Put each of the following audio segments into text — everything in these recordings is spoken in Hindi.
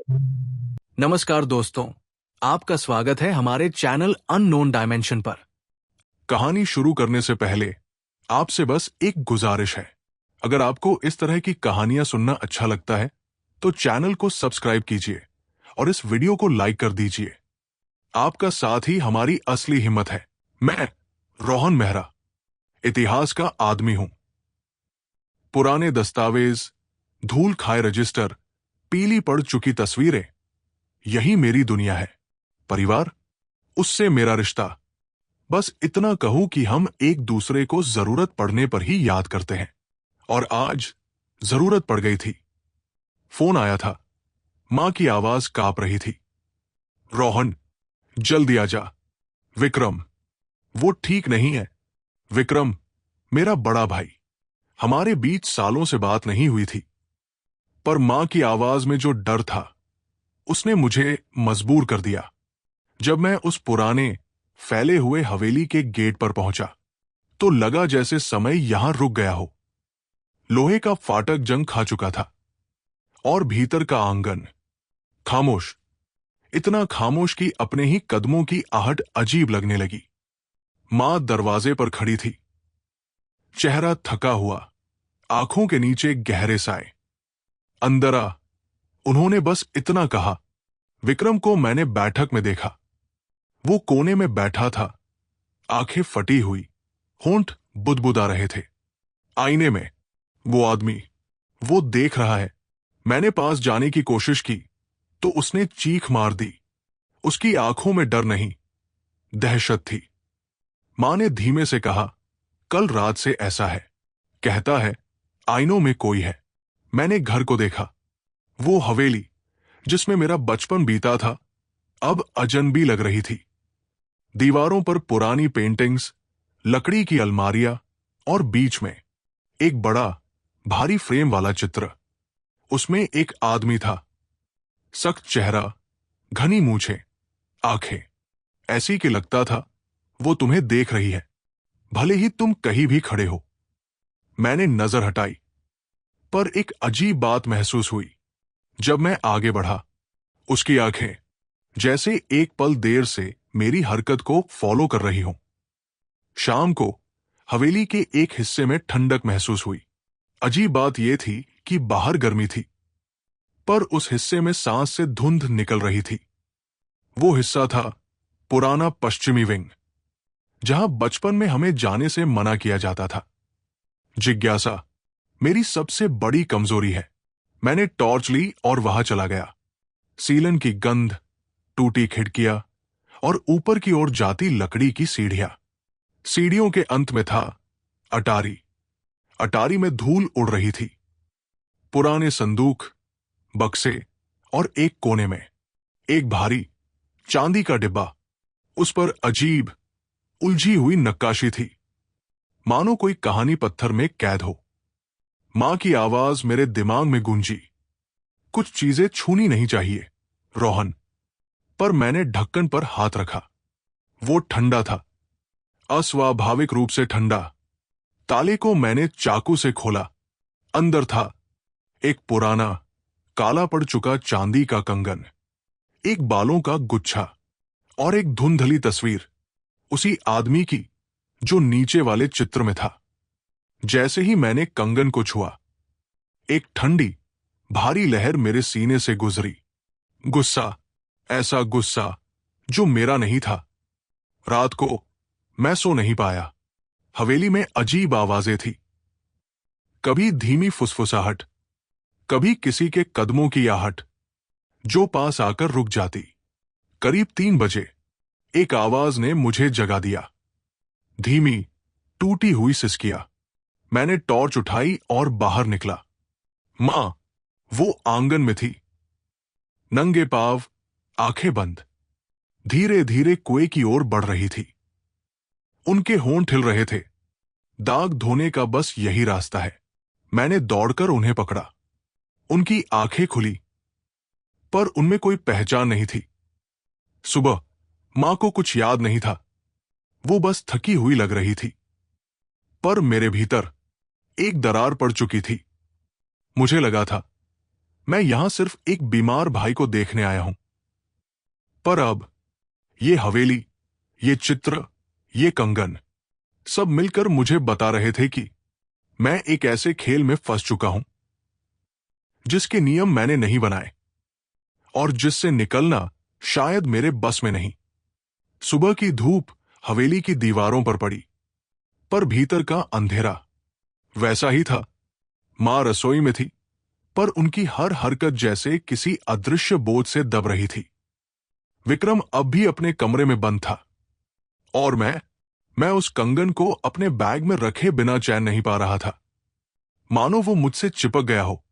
नमस्कार दोस्तों, आपका स्वागत है हमारे चैनल अननोन डायमेंशन पर। कहानी शुरू करने से पहले आपसे बस एक गुजारिश है। अगर आपको इस तरह की कहानियां सुनना अच्छा लगता है तो चैनल को सब्सक्राइब कीजिए और इस वीडियो को लाइक कर दीजिए। आपका साथ ही हमारी असली हिम्मत है। मैं रोहन मेहरा इतिहास का आदमी हूं। पुराने दस्तावेज, धूल खाए रजिस्टर, पीली पड़ चुकी तस्वीरें, यही मेरी दुनिया है। परिवार, उससे मेरा रिश्ता। बस इतना कहूं कि हम एक दूसरे को जरूरत पड़ने पर ही याद करते हैं। और आज जरूरत पड़ गई थी। फोन आया था। मां की आवाज कांप रही थी। रोहन, जल्दी आ जा। विक्रम, वो ठीक नहीं है। विक्रम, मेरा बड़ा भाई। हमारे बीच सालों से बात नहीं हुई थी, पर मां की आवाज में जो डर था उसने मुझे मजबूर कर दिया। जब मैं उस पुराने फैले हुए हवेली के गेट पर पहुंचा तो लगा जैसे समय यहां रुक गया हो। लोहे का फाटक जंग खा चुका था और भीतर का आंगन खामोश, इतना खामोश कि अपने ही कदमों की आहट अजीब लगने लगी। मां दरवाजे पर खड़ी थी, चेहरा थका हुआ, आंखों के नीचे गहरे साए। अंदर आ, उन्होंने बस इतना कहा। विक्रम को मैंने बैठक में देखा। वो कोने में बैठा था, आंखें फटी हुई, होंठ बुदबुदा रहे थे। आईने में वो आदमी, वो देख रहा है। मैंने पास जाने की कोशिश की तो उसने चीख मार दी। उसकी आंखों में डर नहीं, दहशत थी। मां ने धीमे से कहा, कल रात से ऐसा है। कहता है आईनों में कोई है। मैंने घर को देखा। वो हवेली जिसमें मेरा बचपन बीता था अब अजनबी लग रही थी। दीवारों पर पुरानी पेंटिंग्स, लकड़ी की अलमारियां और बीच में एक बड़ा भारी फ्रेम वाला चित्र। उसमें एक आदमी था, सख्त चेहरा, घनी मूछें, आंखें ऐसी कि लगता था वो तुम्हें देख रही है, भले ही तुम कहीं भी खड़े हो। मैंने नजर हटाई, पर एक अजीब बात महसूस हुई। जब मैं आगे बढ़ा, उसकी आंखें जैसे एक पल देर से मेरी हरकत को फॉलो कर रही हों। शाम को हवेली के एक हिस्से में ठंडक महसूस हुई। अजीब बात यह थी कि बाहर गर्मी थी, पर उस हिस्से में सांस से धुंध निकल रही थी। वो हिस्सा था पुराना पश्चिमी विंग, जहां बचपन में हमें जाने से मना किया जाता था। जिज्ञासा मेरी सबसे बड़ी कमजोरी है। मैंने टॉर्च ली और वहां चला गया। सीलन की गंध, टूटी खिड़कियां और ऊपर की ओर जाती लकड़ी की सीढ़ियां। सीढ़ियों के अंत में था अटारी। अटारी में धूल उड़ रही थी। पुराने संदूक, बक्से और एक कोने में एक भारी चांदी का डिब्बा। उस पर अजीब उलझी हुई नक्काशी थी, मानो कोई कहानी पत्थर में कैद हो। मां की आवाज मेरे दिमाग में गूंजी, कुछ चीजें छूनी नहीं चाहिए रोहन। पर मैंने ढक्कन पर हाथ रखा। वो ठंडा था, अस्वाभाविक रूप से ठंडा। ताले को मैंने चाकू से खोला। अंदर था एक पुराना, काला पड़ चुका चांदी का कंगन, एक बालों का गुच्छा और एक धुंधली तस्वीर उसी आदमी की जो नीचे वाले चित्र में था। जैसे ही मैंने कंगन को छुआ, एक ठंडी, भारी लहर मेरे सीने से गुजरी। गुस्सा, ऐसा गुस्सा जो मेरा नहीं था। रात को मैं सो नहीं पाया। हवेली में अजीब आवाजें थी, कभी धीमी फुसफुसाहट, कभी किसी के कदमों की आहट जो पास आकर रुक जाती। करीब 3 बजे एक आवाज ने मुझे जगा दिया। धीमी, टूटी हुई सिसकियां। मैंने टॉर्च उठाई और बाहर निकला। मां, वो आंगन में थी, नंगे पांव, आंखें बंद, धीरे धीरे कुएं की ओर बढ़ रही थी। उनके होंठ हिल रहे थे। दाग धोने का बस यही रास्ता है। मैंने दौड़कर उन्हें पकड़ा। उनकी आंखें खुली, पर उनमें कोई पहचान नहीं थी। सुबह मां को कुछ याद नहीं था, वो बस थकी हुई लग रही थी। पर मेरे भीतर एक दरार पड़ चुकी थी। मुझे लगा था मैं यहां सिर्फ एक बीमार भाई को देखने आया हूं। पर अब ये हवेली, ये चित्र, ये कंगन सब मिलकर मुझे बता रहे थे कि मैं एक ऐसे खेल में फंस चुका हूं जिसके नियम मैंने नहीं बनाए और जिससे निकलना शायद मेरे बस में नहीं। सुबह की धूप हवेली की दीवारों पर पड़ी, पर भीतर का अंधेरा वैसा ही था। मां रसोई में थी, पर उनकी हर हरकत जैसे किसी अदृश्य बोझ से दब रही थी। विक्रम अब भी अपने कमरे में बंद था और मैं उस कंगन को अपने बैग में रखे बिना चैन नहीं पा रहा था, मानो वो मुझसे चिपक गया हो।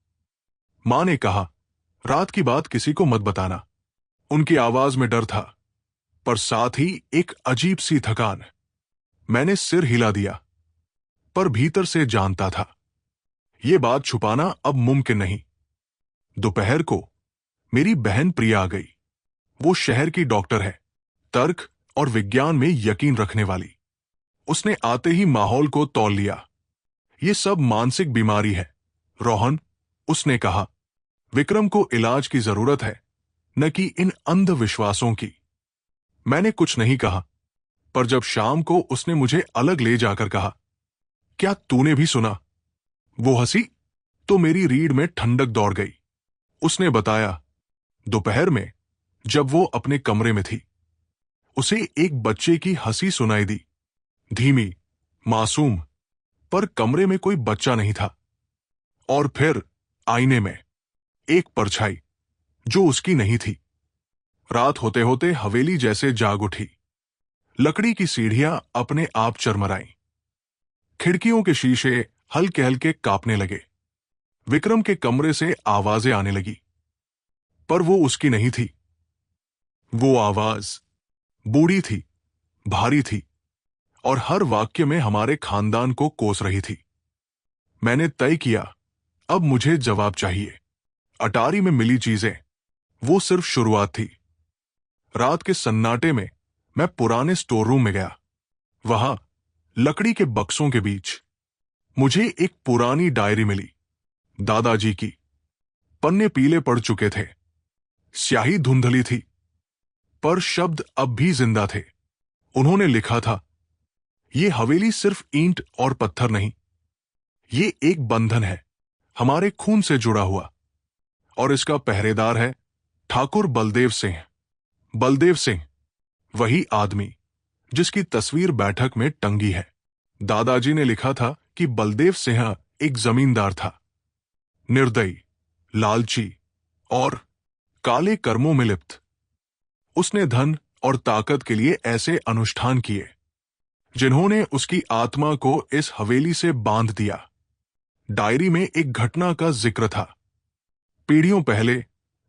मां ने कहा, रात की बात किसी को मत बताना। उनकी आवाज में डर था, पर साथ ही एक अजीब सी थकान। मैंने सिर हिला दिया, पर भीतर से जानता था यह बात छुपाना अब मुमकिन नहीं। दोपहर को मेरी बहन प्रिया आ गई। वो शहर की डॉक्टर है, तर्क और विज्ञान में यकीन रखने वाली। उसने आते ही माहौल को तौल लिया। ये सब मानसिक बीमारी है रोहन, उसने कहा। विक्रम को इलाज की जरूरत है, न कि इन अंधविश्वासों की। मैंने कुछ नहीं कहा, पर जब शाम को उसने मुझे अलग ले जाकर कहा, क्या तूने भी सुना? वो हंसी तो मेरी रीढ़ में ठंडक दौड़ गई। उसने बताया, दोपहर में जब वो अपने कमरे में थी, उसे एक बच्चे की हंसी सुनाई दी, धीमी, मासूम, पर कमरे में कोई बच्चा नहीं था। और फिर आईने में एक परछाई जो उसकी नहीं थी। रात होते होते हवेली जैसे जाग उठी। लकड़ी की सीढ़ियां अपने आप चरमराईं। खिड़कियों के शीशे हल्के हल्के कांपने लगे। विक्रम के कमरे से आवाजें आने लगी, पर वो उसकी नहीं थी। वो आवाज बूढ़ी थी, भारी थी, और हर वाक्य में हमारे खानदान को कोस रही थी। मैंने तय किया, अब मुझे जवाब चाहिए। अटारी में मिली चीजें वो सिर्फ शुरुआत थी। रात के सन्नाटे में मैं पुराने स्टोर रूम में गया। वहां लकड़ी के बक्सों के बीच मुझे एक पुरानी डायरी मिली, दादाजी की। पन्ने पीले पड़ चुके थे, स्याही धुंधली थी, पर शब्द अब भी जिंदा थे। उन्होंने लिखा था, ये हवेली सिर्फ ईंट और पत्थर नहीं, ये एक बंधन है, हमारे खून से जुड़ा हुआ। और इसका पहरेदार है ठाकुर बलदेव सिंह। बलदेव सिंह, वही आदमी जिसकी तस्वीर बैठक में टंगी है। दादाजी ने लिखा था कि बलदेव सिंह एक जमींदार था, निर्दयी, लालची और काले कर्मों में लिप्त। उसने धन और ताकत के लिए ऐसे अनुष्ठान किए जिन्होंने उसकी आत्मा को इस हवेली से बांध दिया। डायरी में एक घटना का जिक्र था। पीढ़ियों पहले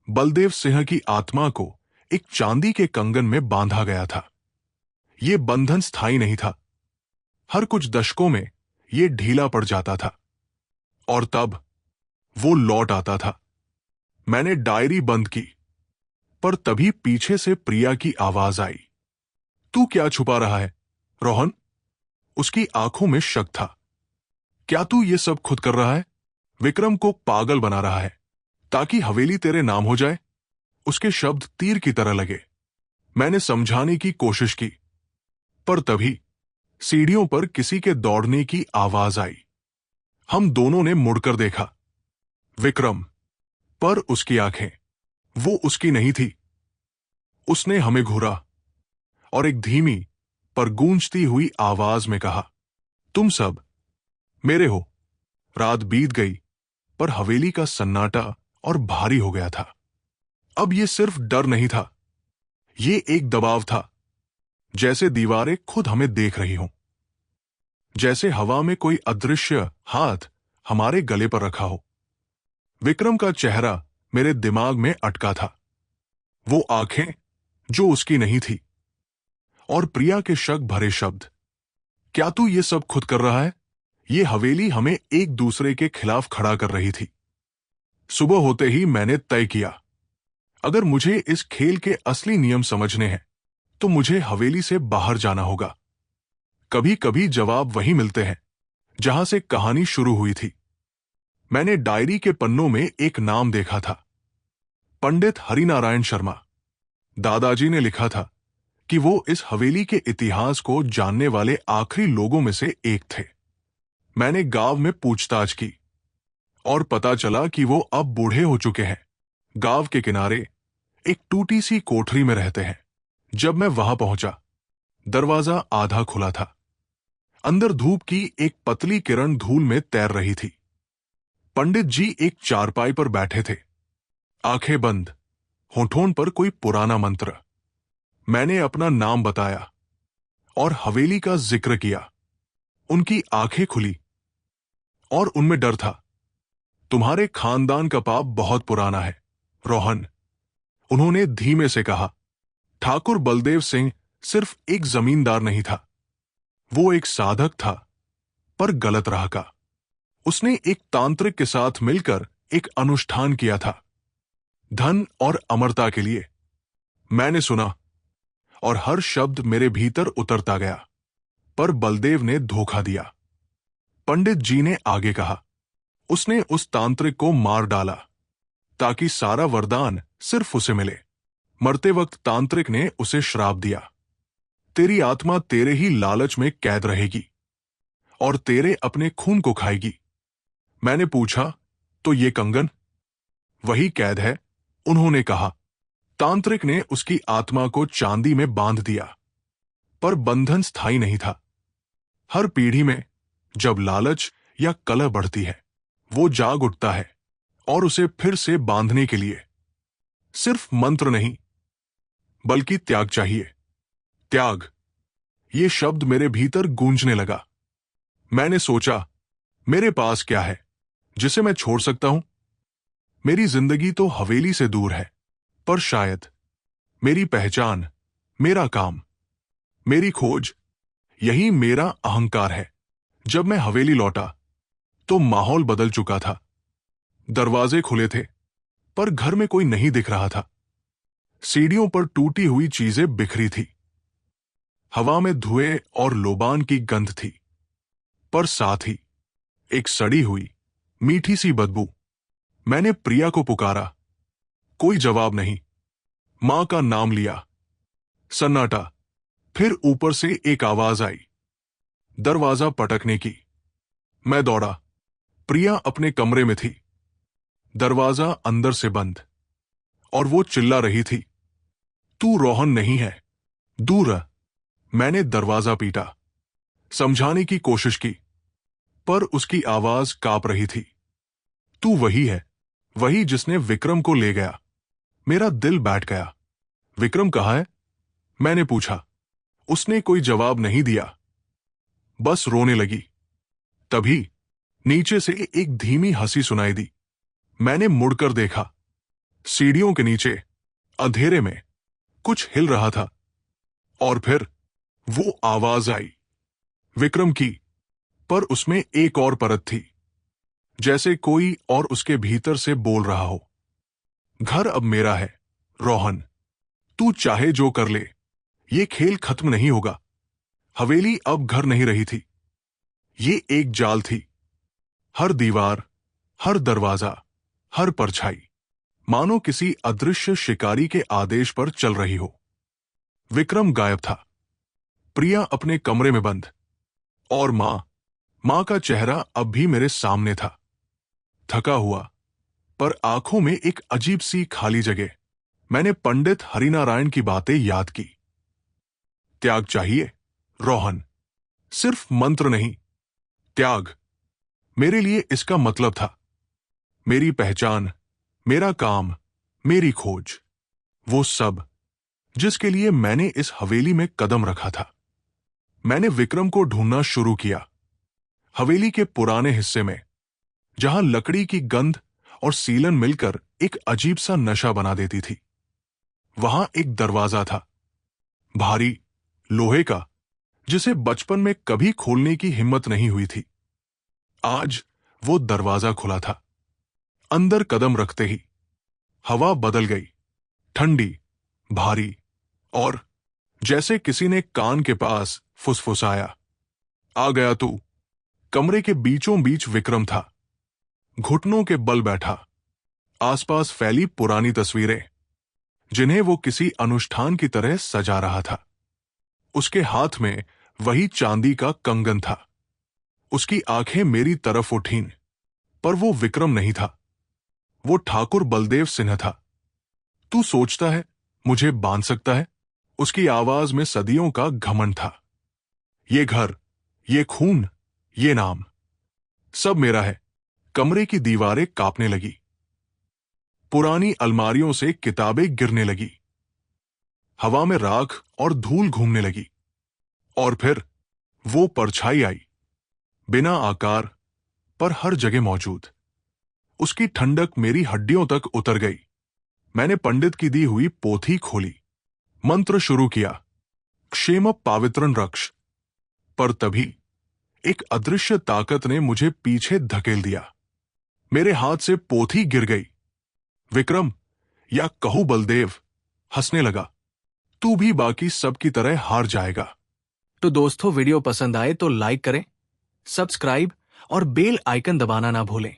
बलदेव सिंह की आत्मा को एक चांदी के कंगन में बांधा गया था। यह बंधन स्थायी नहीं था। हर कुछ दशकों में यह ढीला पड़ जाता था और तब वो लौट आता था। मैंने डायरी बंद की, पर तभी पीछे से प्रिया की आवाज आई, तू क्या छुपा रहा है रोहन? उसकी आंखों में शक था। क्या तू ये सब खुद कर रहा है? विक्रम को पागल बना रहा है ताकि हवेली तेरे नाम हो जाए? उसके शब्द तीर की तरह लगे। मैंने समझाने की कोशिश की, पर तभी सीढ़ियों पर किसी के दौड़ने की आवाज आई। हम दोनों ने मुड़कर देखा। विक्रम, पर उसकी आंखें वो उसकी नहीं थी। उसने हमें घूरा और एक धीमी पर गूंजती हुई आवाज में कहा, तुम सब मेरे हो। रात बीत गई, पर हवेली का सन्नाटा और भारी हो गया था। अब यह सिर्फ डर नहीं था, यह एक दबाव था, जैसे दीवारें खुद हमें देख रही हों, जैसे हवा में कोई अदृश्य हाथ हमारे गले पर रखा हो। विक्रम का चेहरा मेरे दिमाग में अटका था, वो आंखें जो उसकी नहीं थी, और प्रिया के शक भरे शब्द, क्या तू ये सब खुद कर रहा है? ये हवेली हमें एक दूसरे के खिलाफ खड़ा कर रही थी। सुबह होते ही मैंने तय किया, अगर मुझे इस खेल के असली नियम समझने हैं तो मुझे हवेली से बाहर जाना होगा। कभी कभी जवाब वहीं मिलते हैं जहां से कहानी शुरू हुई थी। मैंने डायरी के पन्नों में एक नाम देखा था, पंडित हरिनारायण शर्मा। दादाजी ने लिखा था कि वो इस हवेली के इतिहास को जानने वाले आखिरी लोगों में से एक थे। मैंने गांव में पूछताछ की और पता चला कि वो अब बूढ़े हो चुके हैं। गांव के किनारे एक टूटी सी कोठरी में रहते हैं। जब मैं वहां पहुंचा, दरवाजा आधा खुला था। अंदर धूप की एक पतली किरण धूल में तैर रही थी। पंडित जी एक चारपाई पर बैठे थे, आंखें बंद, होठों पर कोई पुराना मंत्र। मैंने अपना नाम बताया और हवेली का जिक्र किया। उनकी आंखें खुली और उनमें डर था। तुम्हारे खानदान का पाप बहुत पुराना है, रोहन, उन्होंने धीमे से कहा। ठाकुर बलदेव सिंह सिर्फ एक जमींदार नहीं था, वो एक साधक था, पर गलत राह का। उसने एक तांत्रिक के साथ मिलकर एक अनुष्ठान किया था, धन और अमरता के लिए। मैंने सुना और हर शब्द मेरे भीतर उतरता गया, पर बलदेव ने धोखा दिया। पंडित जी ने आगे कहा, उसने उस तांत्रिक को मार डाला ताकि सारा वरदान सिर्फ उसे मिले। मरते वक्त तांत्रिक ने उसे श्राप दिया, तेरी आत्मा तेरे ही लालच में कैद रहेगी और तेरे अपने खून को खाएगी। मैंने पूछा, तो ये कंगन? वही कैद है, उन्होंने कहा। तांत्रिक ने उसकी आत्मा को चांदी में बांध दिया, पर बंधन स्थायी नहीं था। हर पीढ़ी में जब लालच या कलह बढ़ती है, वो जाग उठता है और उसे फिर से बांधने के लिए सिर्फ मंत्र नहीं, बल्कि त्याग चाहिए। त्याग, ये शब्द मेरे भीतर गूंजने लगा। मैंने सोचा, मेरे पास क्या है जिसे मैं छोड़ सकता हूं? मेरी जिंदगी तो हवेली से दूर है, पर शायद मेरी पहचान, मेरा काम, मेरी खोज, यही मेरा अहंकार है। जब मैं हवेली लौटा तो माहौल बदल चुका था। दरवाजे खुले थे, पर घर में कोई नहीं दिख रहा था। सीढ़ियों पर टूटी हुई चीजें बिखरी थी। हवा में धुएं और लोबान की गंध थी, पर साथ ही एक सड़ी हुई मीठी सी बदबू। मैंने प्रिया को पुकारा, कोई जवाब नहीं। मां का नाम लिया, सन्नाटा। फिर ऊपर से एक आवाज आई, दरवाजा पटकने की। मैं दौड़ा। प्रिया अपने कमरे में थी, दरवाजा अंदर से बंद, और वो चिल्ला रही थी, तू रोहन नहीं है, दूर रह। मैंने दरवाजा पीटा, समझाने की कोशिश की, पर उसकी आवाज कांप रही थी। तू वही है, वही जिसने विक्रम को ले गया। मेरा दिल बैठ गया। विक्रम कहाँ है? मैंने पूछा। उसने कोई जवाब नहीं दिया, बस रोने लगी। तभी नीचे से एक धीमी हंसी सुनाई दी। मैंने मुड़कर देखा। सीढ़ियों के नीचे अंधेरे में कुछ हिल रहा था, और फिर वो आवाज आई, विक्रम की, पर उसमें एक और परत थी, जैसे कोई और उसके भीतर से बोल रहा हो। घर अब मेरा है, रोहन, तू चाहे जो कर ले, ये खेल खत्म नहीं होगा। हवेली अब घर नहीं रही थी, ये एक जाल थी। हर दीवार, हर दरवाजा, हर परछाई मानो किसी अदृश्य शिकारी के आदेश पर चल रही हो। विक्रम गायब था, प्रिया अपने कमरे में बंद, और मां का चेहरा अब भी मेरे सामने था, थका हुआ, पर आंखों में एक अजीब सी खाली जगह। मैंने पंडित हरिनारायण की बातें याद की। त्याग चाहिए, रोहन, सिर्फ मंत्र नहीं, त्याग। मेरे लिए इसका मतलब था मेरी पहचान, मेरा काम, मेरी खोज, वो सब जिसके लिए मैंने इस हवेली में कदम रखा था। मैंने विक्रम को ढूंढना शुरू किया, हवेली के पुराने हिस्से में, जहां लकड़ी की गंध और सीलन मिलकर एक अजीब सा नशा बना देती थी। वहां एक दरवाजा था, भारी, लोहे का, जिसे बचपन में कभी खोलने की हिम्मत नहीं हुई थी। आज वो दरवाजा खुला था। अंदर कदम रखते ही हवा बदल गई, ठंडी, भारी, और जैसे किसी ने कान के पास फुसफुसाया, आ गया तू। कमरे के बीचों बीच विक्रम था, घुटनों के बल बैठा। आसपास फैली पुरानी तस्वीरें, जिन्हें वो किसी अनुष्ठान की तरह सजा रहा था। उसके हाथ में वही चांदी का कंगन था। उसकी आंखें मेरी तरफ उठीं, पर वो विक्रम नहीं था, वो ठाकुर बलदेव सिंह था। तू सोचता है मुझे बांध सकता है? उसकी आवाज में सदियों का घमंड था। ये घर, ये खून, ये नाम, सब मेरा है। कमरे की दीवारें कांपने लगी। पुरानी अलमारियों से किताबें गिरने लगी। हवा में राख और धूल घूमने लगी। और फिर वो परछाई आई, बिना आकार पर हर जगह मौजूद। उसकी ठंडक मेरी हड्डियों तक उतर गई। मैंने पंडित की दी हुई पोथी खोली, मंत्र शुरू किया, क्षेम पावित्रन रक्ष। पर तभी एक अदृश्य ताकत ने मुझे पीछे धकेल दिया। मेरे हाथ से पोथी गिर गई। विक्रम, या कहूं बलदेव, हंसने लगा। तू भी बाकी सब की तरह हार जाएगा। तो दोस्तों, वीडियो पसंद आए तो लाइक करें, सब्सक्राइब और बेल आइकन दबाना ना भूलें।